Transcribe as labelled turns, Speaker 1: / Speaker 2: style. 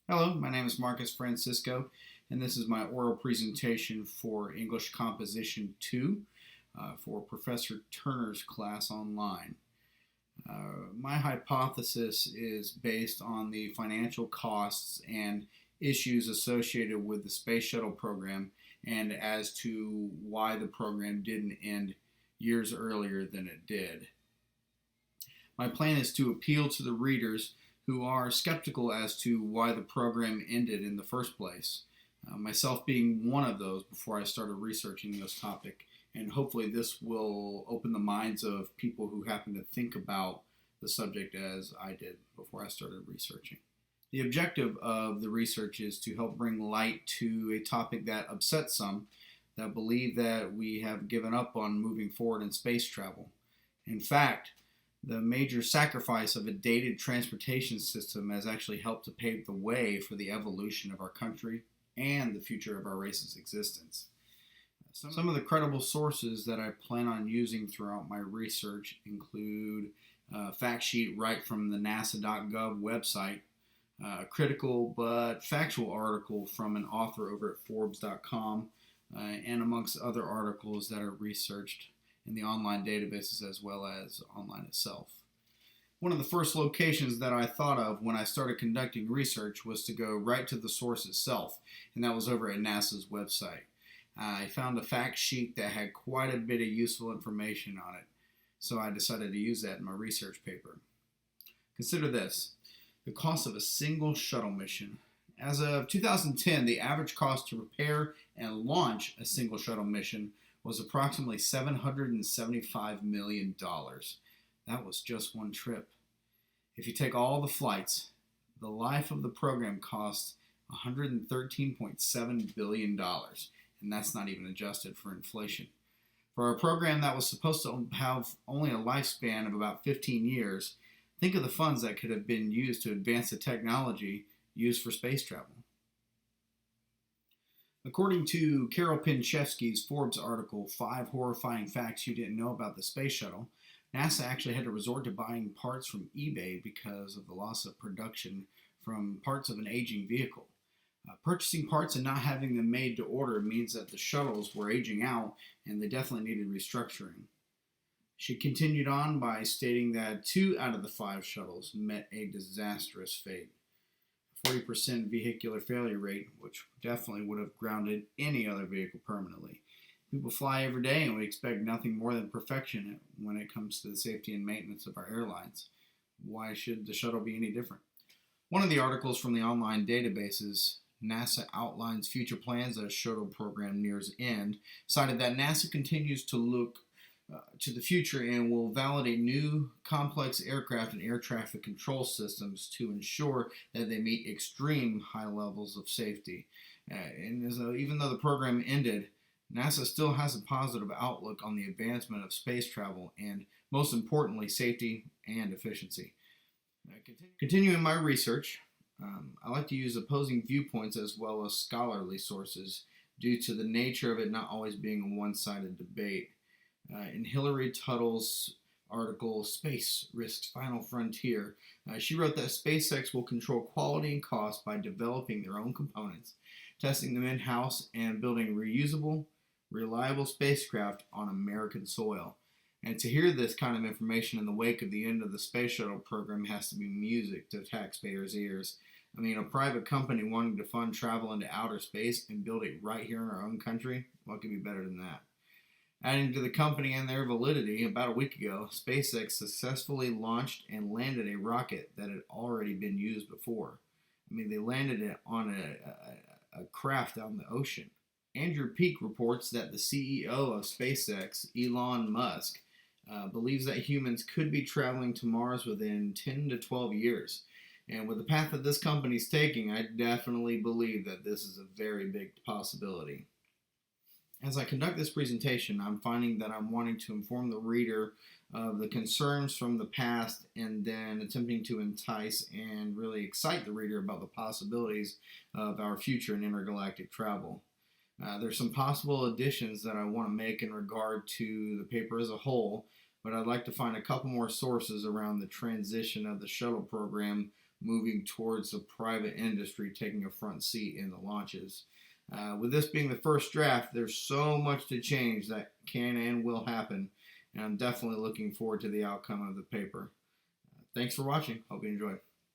Speaker 1: Hello, my name is Marcus Francisco, and this is my oral presentation for English Composition 2 for Professor Turner's class online. My hypothesis is based on the financial costs and issues associated with the Space Shuttle program and as to why the program didn't end years earlier than it did. My plan is to appeal to the readers who are skeptical as to why the program ended in the first place, myself being one of those before I started researching this topic. And hopefully, this will open the minds of people who happen to think about the subject as I did before I started researching. The objective of the research is to help bring light to a topic that upsets some that believe that we have given up on moving forward in space travel. In fact, the major sacrifice of a dated transportation system has actually helped to pave the way for the evolution of our country and the future of our race's existence. Some of the credible sources that I plan on using throughout my research include a fact sheet right from the nasa.gov website, a critical but factual article from an author over at Forbes.com, and amongst other articles that are researched in the online databases as well as online itself. One of the first locations that I thought of when I started conducting research was to go right to the source itself, and that was over at NASA's website. I found a fact sheet that had quite a bit of useful information on it, so I decided to use that in my research paper. Consider this: the cost of a single shuttle mission. As of 2010, the average cost to repair and launch a single shuttle mission was approximately $775 million. That was just one trip. If you take all the flights, the life of the program cost $113.7 billion, and that's not even adjusted for inflation. For a program that was supposed to have only a lifespan of about 15 years, think of the funds that could have been used to advance the technology used for space travel. According to Carol Pinchevsky's Forbes article, 5 Horrifying Facts You Didn't Know About the Space Shuttle, NASA actually had to resort to buying parts from eBay because of the loss of production from parts of an aging vehicle. Purchasing parts and not having them made to order means that the shuttles were aging out and they definitely needed restructuring. She continued on by stating that 2 out of the 5 shuttles met a disastrous fate. 40% vehicular failure rate, which definitely would have grounded any other vehicle permanently. People fly every day and we expect nothing more than perfection when it comes to the safety and maintenance of our airlines. Why should the shuttle be any different? One of the articles from the online databases, NASA outlines future plans as shuttle program nears end, cited that NASA continues to look to the future and will validate new complex aircraft and air traffic control systems to ensure that they meet extreme high levels of safety. Even though the program ended, NASA still has a positive outlook on the advancement of space travel and, most importantly, safety and efficiency. Continuing my research, I like to use opposing viewpoints as well as scholarly sources due to the nature of it not always being a one-sided debate. In Hillary Tuttle's article, Space Risks Final Frontier, she wrote that SpaceX will control quality and cost by developing their own components, testing them in-house, and building reusable, reliable spacecraft on American soil. And to hear this kind of information in the wake of the end of the space shuttle program has to be music to taxpayers' ears. I mean, a private company wanting to fund travel into outer space and build it right here in our own country, what could be better than that? Adding to the company and their validity, about a week ago, SpaceX successfully launched and landed a rocket that had already been used before. I mean, they landed it on a craft out in the ocean. Andrew Peak reports that the CEO of SpaceX, Elon Musk, believes that humans could be traveling to Mars within 10 to 12 years. And with the path that this company's taking, I definitely believe that this is a very big possibility. As I conduct this presentation, I'm finding that I'm wanting to inform the reader of the concerns from the past and then attempting to entice and really excite the reader about the possibilities of our future in intergalactic travel. There's some possible additions that I want to make in regard to the paper as a whole, but I'd like to find a couple more sources around the transition of the shuttle program moving towards the private industry taking a front seat in the launches. With this being the first draft, there's so much to change that can and will happen, and I'm definitely looking forward to the outcome of the paper. Thanks for watching. Hope you enjoyed.